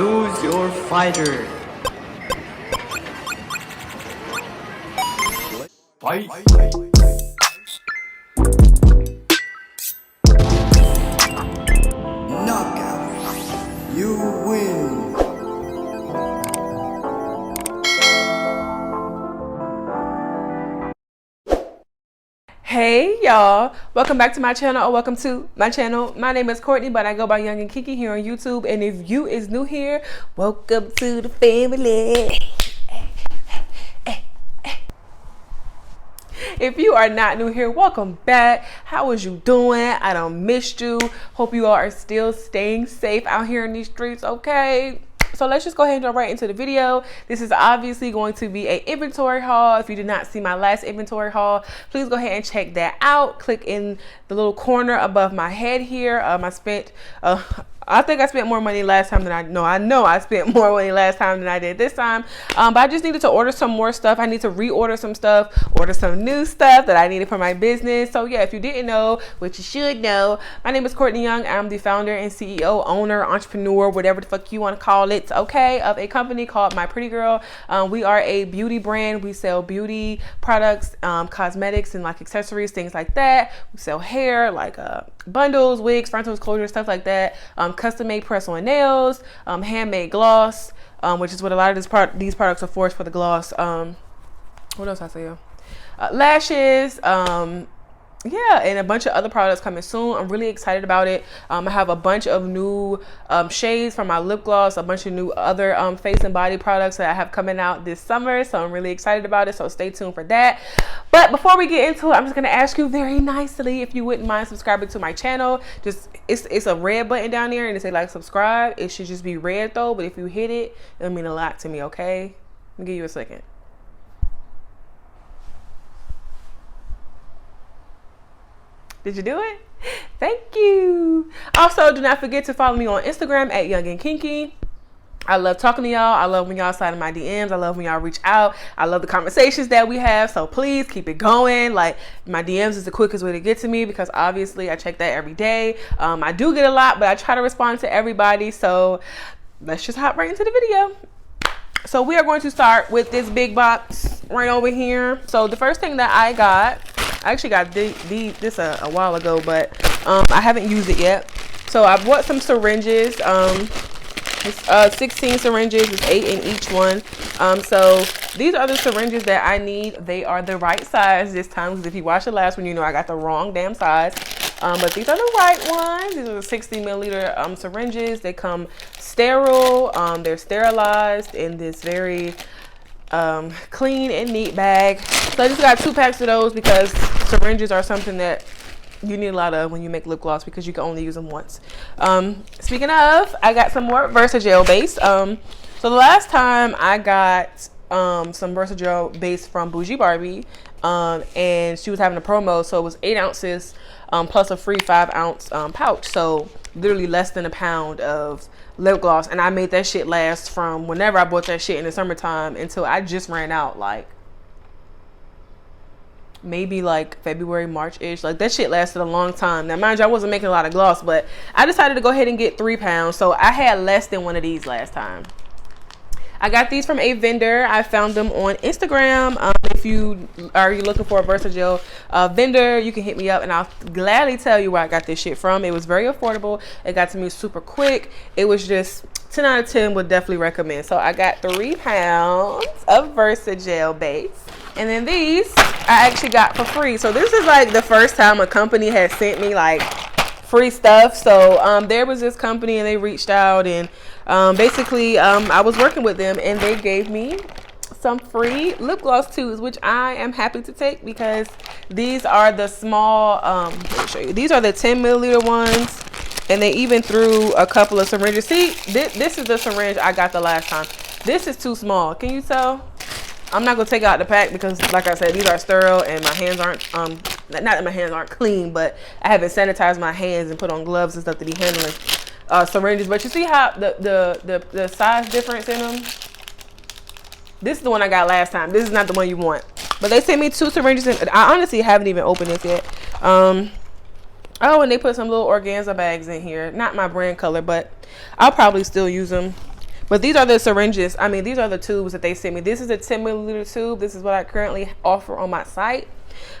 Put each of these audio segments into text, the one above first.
Choose your fighter. Fight. Knockout. You win. Hey y'all, welcome back to my channel, or welcome to my channel. My name is Courtney, but I go by Young and Kiki here on YouTube. And if you is new here, welcome to the family. If you are not new here, welcome back. How is you doing? I done missed you. Hope you all are still staying safe out here in these streets, okay? So let's just go ahead and jump right into the video. This is obviously going to be an inventory haul. If you did not see my last inventory haul, please go ahead and check that out. Click in the little corner above my head here. I think I spent more money last time than I know I spent more money last time than I did this time. But I just needed to order some more stuff. I need to reorder some stuff, order some new stuff that I needed for my business. So yeah, if you didn't know, which you should know, my name is Courtney Young. I'm the founder and CEO, owner, entrepreneur, whatever the fuck you want to call it, okay, of a company called My Pretty Girl. We are a beauty brand. We sell beauty products, cosmetics, and like accessories, things like that. We sell hair, like bundles, wigs, frontals, closure, stuff like that. Custom made press-on nails, handmade gloss, which is what a lot of these products are for the gloss. What else I sell? Lashes, yeah, and a bunch of other products coming soon. I'm really excited about it. I have a bunch of new shades from my lip gloss, a bunch of new other face and body products that I have coming out this summer. So I'm really excited about it. So stay tuned for that. But before we get into it, I'm just going to ask you very nicely if you wouldn't mind subscribing to my channel. Just it's a red button down there and it say like subscribe. It should just be red though. But if you hit it, it'll mean a lot to me. Okay, let me give you a second. Did you do it? Thank you. Also, do not forget to follow me on Instagram at Young and Kinky. I love talking to y'all. I love when y'all slide in my DMs. I love when y'all reach out. I love the conversations that we have. So please keep it going. Like, my DMs is the quickest way to get to me because obviously I check that every day. I do get a lot, but I try to respond to everybody. So let's just hop right into the video. So we are going to start with this big box right over here. So the first thing that I actually got this a while ago, but I haven't used it yet. So I bought some syringes. It's 16 syringes. It's 8 in each one. So these are the syringes that I need. They are the right size this time, because if you watched the last one, you know I got the wrong damn size. But these are the right ones. These are the 60 milliliter syringes. They come sterile. They're sterilized in this very clean and neat bag. So I just got 2 packs of those because syringes are something that you need a lot of when you make lip gloss because you can only use them once. Speaking of, I got some more Versagel base. So the last time I got some Versagel base from Bougie Barbie, and she was having a promo, so it was 8 ounces plus a free 5-ounce pouch. So literally less than a pound of lip gloss, and I made that shit last from whenever I bought that shit in the summertime until I just ran out, like maybe like February, March-ish. Like that shit lasted a long time. Now mind you, I wasn't making a lot of gloss, but I decided to go ahead and get 3 pounds. So I had less than one of these last time. I got these from a vendor. I found them on Instagram. If you are looking for a Versagel vendor, you can hit me up and I'll gladly tell you where I got this shit from. It was very affordable. It got to me super quick. It was just 10 out of 10, would definitely recommend. So I got 3 pounds of Versagel base. And then these I actually got for free. So this is like the first time a company has sent me like free stuff. So there was this company and they reached out and basically I was working with them and they gave me some free lip gloss tubes, which I am happy to take because these are the small let me show you. These are the 10 milliliter ones, and they even threw a couple of syringes. See, this is the syringe I got the last time. This is too small. Can you tell? I'm not gonna take out the pack because, like I said, these are sterile and my hands aren't not that my hands aren't clean, but I haven't sanitized my hands and put on gloves and stuff to be handling syringes. But you see how the size difference in them? This is the one I got last time. This is not the one you want. But they sent me 2 syringes and I honestly haven't even opened this yet. Oh, and they put some little organza bags in here. Not my brand color, but I'll probably still use them. But these are the syringes. I mean, these are the tubes that they sent me. This is a 10 milliliter tube. This is what I currently offer on my site.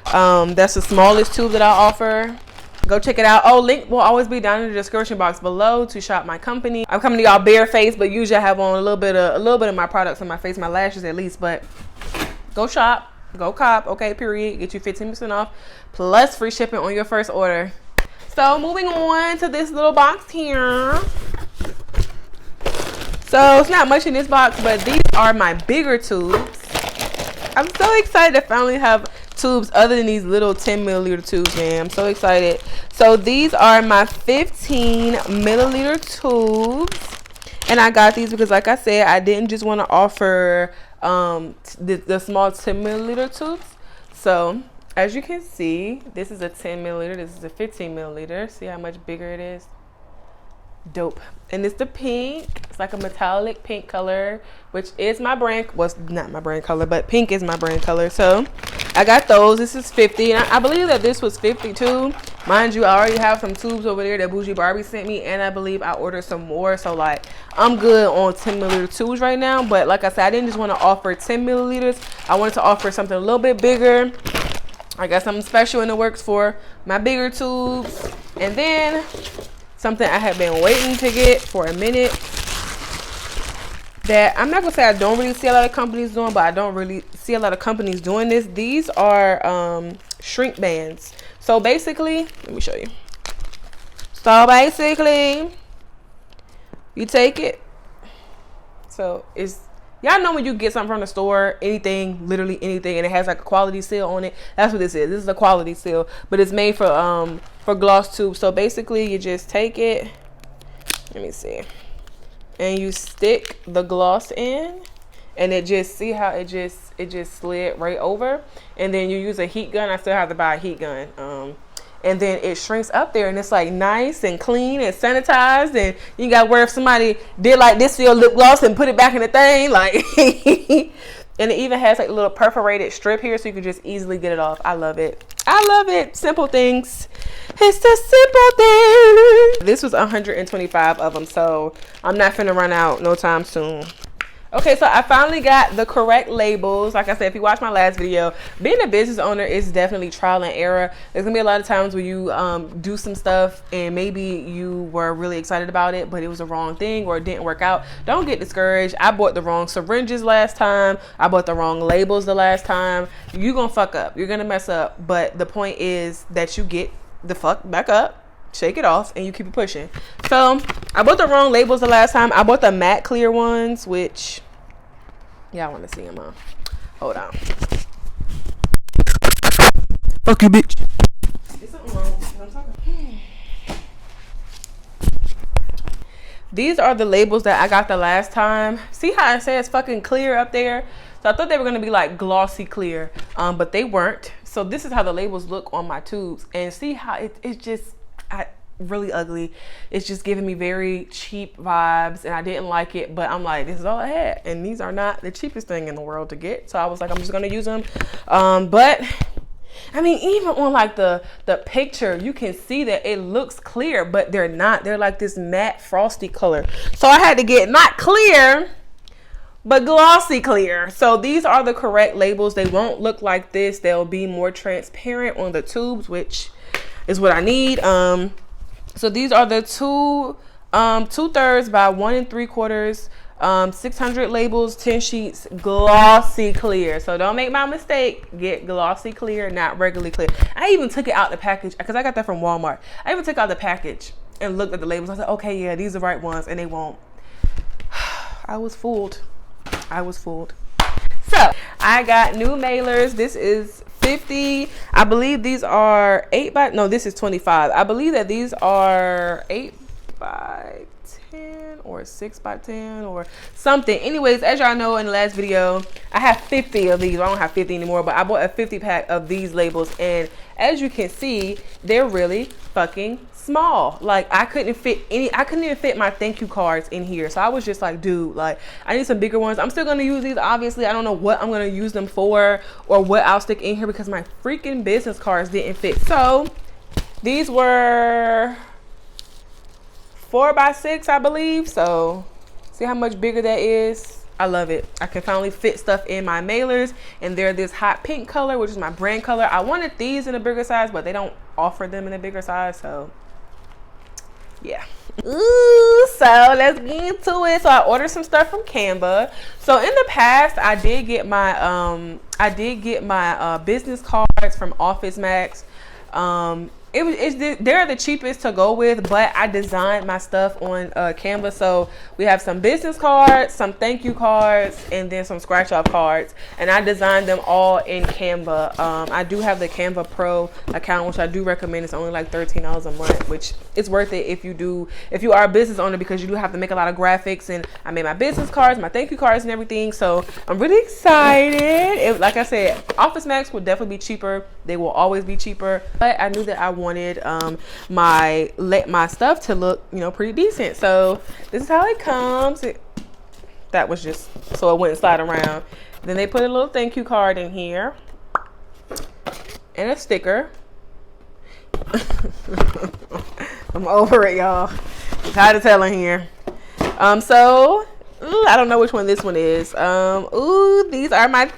That's the smallest tube that I offer. Go check it out. Oh, link will always be down in the description box below to shop my company. I'm coming to y'all barefaced, but usually I have on a little bit of my products on my face, my lashes at least. But go shop, go cop, okay, period. Get you 15% off plus free shipping on your first order. So moving on to this little box here. So it's not much in this box, but these are my bigger tubes. I'm so excited to finally have tubes other than these little 10 milliliter tubes, man. I'm so excited. So these are my 15 milliliter tubes, and I got these because, like I said, I didn't just want to offer the small 10 milliliter tubes. So as you can see, this is a 10 milliliter, this is a 15 milliliter. See how much bigger it is? Dope. And it's the pink. It's like a metallic pink color, which is my brand. Well, it's not my brand color, but pink is my brand color. So I got those. This is 50, and I believe that this was 52. Mind you, I already have some tubes over there that Bougie Barbie sent me, and I believe I ordered some more. So like, I'm good on 10 milliliter tubes right now. But like I said, I didn't just want to offer 10 milliliters. I wanted to offer something a little bit bigger. I got something special in the works for my bigger tubes, and then something I have been waiting to get for a minute that I'm not gonna say I don't really see a lot of companies doing, but I don't really see a lot of companies doing this. These are shrink bands. So basically, let me show you. So basically, you take it. So it's, y'all know when you get something from the store, anything, literally anything, and it has like a quality seal on it. That's what this is. This is a quality seal, but it's made for gloss tubes. So basically, you just take it. Let me see, and you stick the gloss in, and it just, see how it just slid right over, and then you use a heat gun. I still have to buy a heat gun. And then it shrinks up there, and it's like nice and clean and sanitized, and you got to worry if somebody did like this to your lip gloss and put it back in the thing, like. And it even has like a little perforated strip here, so you can just easily get it off. I love it. I love it. Simple things. It's the simple thing. This was 125 of them, so I'm not finna run out no time soon. Okay, so I finally got the correct labels. Like I said, if you watch my last video, being a business owner is definitely trial and error. There's gonna be a lot of times where you do some stuff and maybe you were really excited about it, but it was the wrong thing or it didn't work out. Don't get discouraged. I bought the wrong syringes last time. I bought the wrong labels the last time. You're gonna fuck up. You're gonna mess up. But the point is that you get the fuck back up, shake it off, and you keep it pushing. So I bought the wrong labels the last time. I bought the matte clear ones, which y'all want to see them, huh? Hold on. Fuck you, bitch. Is something wrong with what I'm talking? These are the labels that I got the last time. See how it says fucking clear up there? So I thought they were gonna be like glossy clear, but they weren't. So this is how the labels look on my tubes, and see how it's just really ugly. It's just giving me very cheap vibes, and I didn't like it, but I'm like, this is all I had, and these are not the cheapest thing in the world to get. So I was like, I'm just gonna use them. But I mean, even on like the picture, you can see that it looks clear, but they're not. They're like this matte frosty color. So I had to get not clear, but glossy clear. So these are the correct labels. They won't look like this. They'll be more transparent on the tubes, which is what I need. So these are the 2/3 by 1 3/4, 600 labels, 10 sheets, glossy clear. So don't make my mistake. Get glossy clear, not regularly clear. I even took it out the package because I got that from Walmart. I even took out the package and looked at the labels. I said, okay, yeah, these are the right ones, and they won't. I was fooled. I was fooled. So I got new mailers. This is 50. I believe these are 8 by, no, this is 25. I believe that these are 8 by 10 or 6 by 10 or something. Anyways, as y'all know in the last video, I have 50 of these. I don't have 50 anymore, but I bought a 50 pack of these labels, and as you can see, they're really fucking small. Like I couldn't even fit my thank you cards in here. So I was just like, dude, like I need some bigger ones. I'm still gonna use these, obviously. I don't know what I'm gonna use them for or what I'll stick in here because my freaking business cards didn't fit. So these were 4 by 6, I believe. So See how much bigger that is? I love it. I can finally fit stuff in my mailers, and they're this hot pink color, which is my brand color. I wanted these in a bigger size, but they don't offer them in a bigger size, so yeah. Ooh, so let's get into it. So I ordered some stuff from Canva. So in the past, I did get my business cards from Office Max. They're the cheapest to go with, but I designed my stuff on Canva. So we have some business cards, some thank you cards, and then some scratch off cards, and I designed them all in Canva. I do have the Canva Pro account, which I do recommend. It's only like $13 a month, which is worth it if you are a business owner, because you do have to make a lot of graphics, and I made my business cards, my thank you cards, and everything. So I'm really excited. Like I said, Office Max will definitely be cheaper. They will always be cheaper, but I knew that I wanted my stuff to look, you know, pretty decent. So this is how it comes. That was just so it wouldn't slide around. Then they put a little thank you card in here and a sticker. I'm over it, y'all. I'm tired of telling here. So I don't know which one this one is. These are my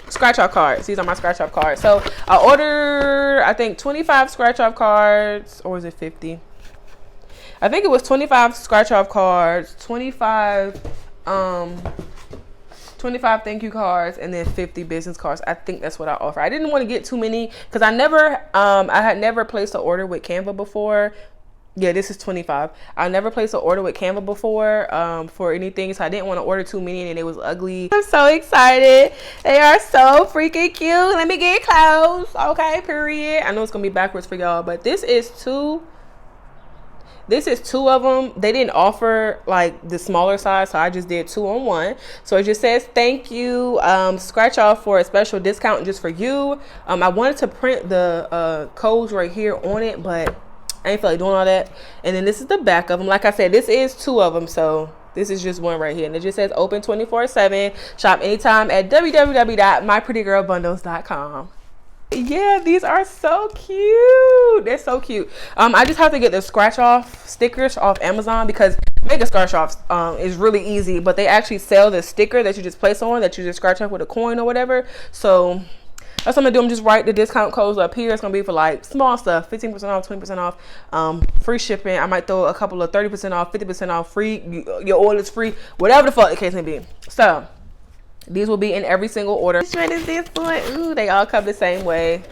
scratch off cards. These are my scratch off cards. So I ordered, I think, 25 scratch off cards, or was it 50? I think it was 25 scratch off cards, 25 thank you cards, and then 50 business cards. I think that's what I offer. I didn't want to get too many because I had never placed an order with Canva before. Yeah, this is 25. I never placed an order with Canva before for anything, so I didn't want to order too many and it was ugly. I'm so excited. They are so freaking cute. Let me get close. Okay, period. I know it's going to be backwards for y'all, but this is two of them. They didn't offer like the smaller size, so I just did 2 on 1. So it just says thank you, scratch off for a special discount just for you. I wanted to print the codes right here on it, but I ain't feel like doing all that. And then this is the back of them. Like I said, this is 2 of them, so this is just one right here, and it just says open 24/7. Shop anytime at www.myprettygirlbundles.com. Yeah, these are so cute. They're so cute. I just have to get the scratch off stickers off Amazon, because making scratch offs is really easy, but they actually sell the sticker that you just place on, that you just scratch off with a coin or whatever. So that's what I'm gonna do. I'm just write the discount codes up here. It's gonna be for like small stuff, 15% off, 20% off, free shipping. I might throw a couple of 30% off, 50% off, free. Your order's free, whatever the fuck the case may be. So these will be in every single order. Which one is this one? Ooh, they all come the same way.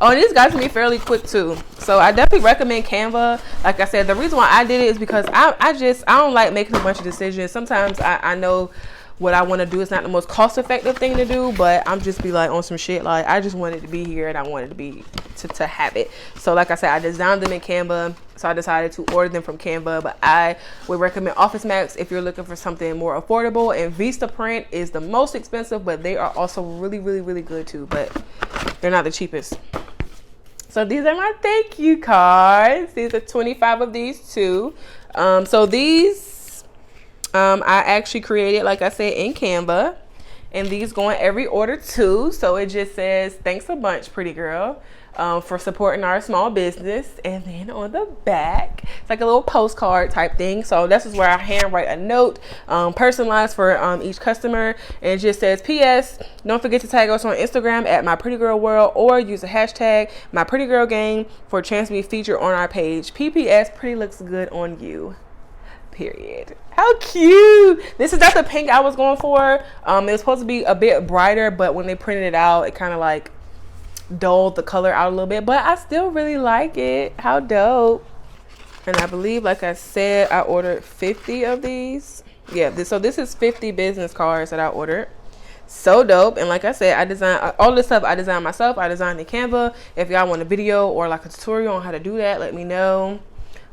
Oh, and these guys can be fairly quick too. So I definitely recommend Canva. Like I said, the reason why I did it is because I don't like making a bunch of decisions. Sometimes I know what I want to do is not the most cost effective thing to do, but I'm just be like on some shit. Like I just wanted to be here and I wanted to be to have it. So like I said, I designed them in Canva. So I decided to order them from Canva, but I would recommend Office Max if you're looking for something more affordable, and Vistaprint is the most expensive, but they are also really, really, really good too, but they're not the cheapest. So these are my thank you cards. These are 25 of these too. So these I actually created, like I said, in Canva, and these go in every order too. So it just says thanks a bunch, pretty girl, for supporting our small business. And then on the back, it's like a little postcard type thing. So this is where I handwrite a note, personalized for each customer, and it just says PS, don't forget to tag us on Instagram at myprettygirlworld, or use the hashtag myprettygirlgang for a chance to be featured on our page. PPS, pretty looks good on you. Period. How cute. This is not the pink I was going for. It was supposed to be a bit brighter, but when they printed it out, it kind of like dulled the color out a little bit, but I still really like it. How dope. And I believe, like I said, I ordered 50 of these. Yeah, so this is 50 business cards that I ordered. So dope. And like I said, I designed all this stuff. I designed myself. I designed in Canva. If y'all want a video or like a tutorial on how to do that, let me know.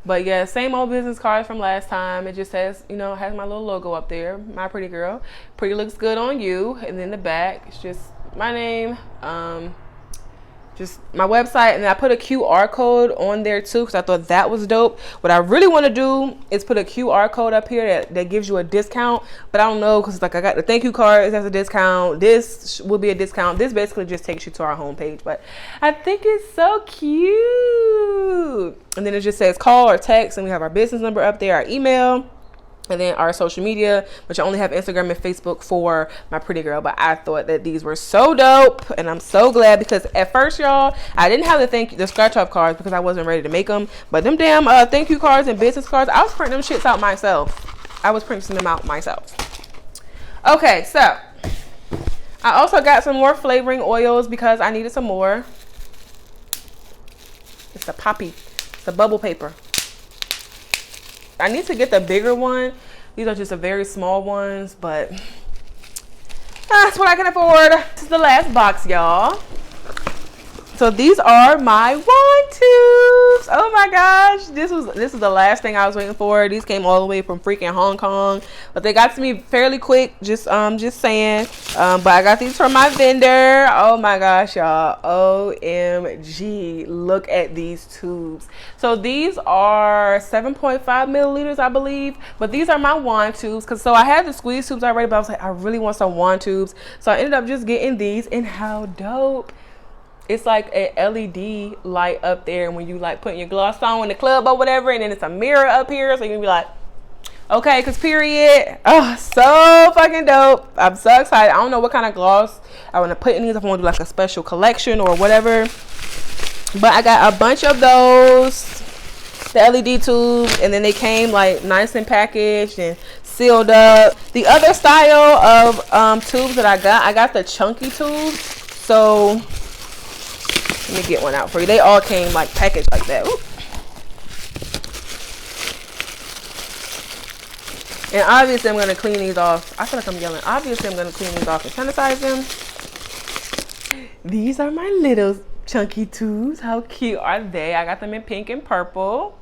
But yeah, same old business cards from last time. It just says, you know, has my little logo up there, my pretty girl. Pretty looks good on you. And then the back, it's just my name, just my website, and then I put a QR code on there too, because I thought that was dope. What I really want to do is put a QR code up here that gives you a discount, but I don't know, because like I got the thank you card as a discount. This will be a discount. This basically just takes you to our homepage, but I think it's so cute. And then it just says call or text, and we have our business number up there, our email. And then our social media, which I only have Instagram and Facebook for my pretty girl. But I thought that these were so dope, and I'm so glad, because at first, y'all, I didn't have the scratch off cards because I wasn't ready to make them. But them damn thank you cards and business cards, I was printing them shits out myself. I was printing them out myself. Okay, so I also got some more flavoring oils because I needed some more. It's a poppy. It's a bubble paper. I need to get the bigger one. These are just the very small ones, but that's what I can afford. This is the last box, y'all. So these are my wand tubes. Oh my gosh, this is the last thing I was waiting for. These came all the way from freaking Hong Kong, but they got to me fairly quick. Just saying. But I got these from my vendor. Oh my gosh, y'all. OMG, look at these tubes. So these are 7.5 milliliters, I believe, but these are my wand tubes. So I had the squeeze tubes already, but I was like, I really want some wand tubes. So I ended up just getting these, and how dope. It's like a LED light up there when you like putting your gloss on in the club or whatever, and then it's a mirror up here, so you can be like, okay, cause period. Oh, so fucking dope. I'm so excited. I don't know what kind of gloss I want to put in these. If I want to do like a special collection or whatever, but I got a bunch of those, the LED tubes, and then they came like nice and packaged and sealed up. The other style of tubes that I got the chunky tubes. So let me get one out for you. They all came like packaged like that. Ooh. And obviously I'm going to clean these off. I feel like I'm yelling. Obviously I'm going to clean these off and sanitize them. These are my little chunky tubes. How cute are they? I got them in pink and purple.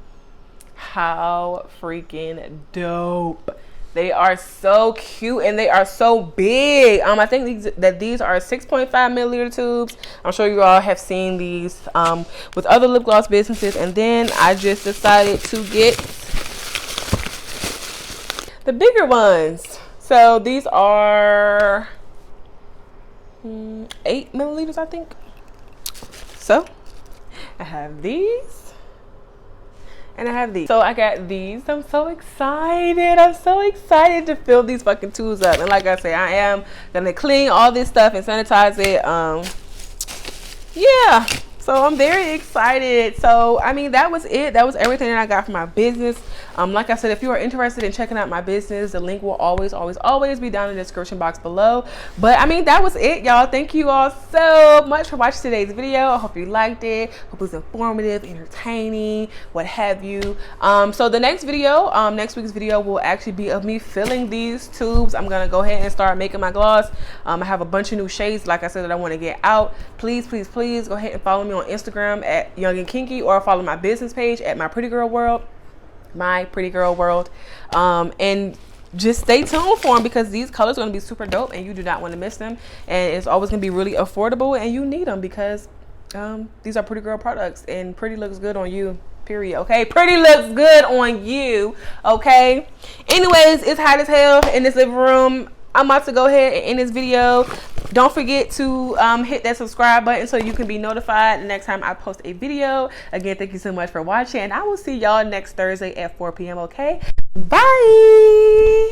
How freaking dope. They are so cute, and they are so big. I think these are 6.5 milliliter tubes. I'm sure you all have seen these with other lip gloss businesses. And then I just decided to get the bigger ones. So these are 8 milliliters, I think. So I have these. And I have these. So I got these. I'm so excited. I'm so excited to fill these fucking tubes up. And like I say, I am gonna clean all this stuff and sanitize it. Yeah. So I'm very excited. So I mean, that was it. That was everything that I got for my business. Like I said, if you are interested in checking out my business, the link will always be down in the description box below. But I mean, that was it, y'all. Thank you all so much for watching today's video. I hope you liked it. Hope it was informative, entertaining, what have you. So the next video, next week's video will actually be of me filling these tubes. I'm gonna go ahead and start making my gloss. I have a bunch of new shades, like I said, that I want to get out. Please go ahead and follow me on Instagram at Young and Kinky, or follow my business page at My Pretty Girl World. And just stay tuned for them, because these colors are going to be super dope and you do not want to miss them. And it's always going to be really affordable, and you need them because these are pretty girl products, and pretty looks good on you, period. Okay, pretty looks good on you. Okay, anyways, it's hot as hell in this living room. I'm about to go ahead and end this video. Don't forget to hit that subscribe button so you can be notified the next time I post a video. Again, thank you so much for watching, and I will see y'all next Thursday at 4 p.m. Okay, bye.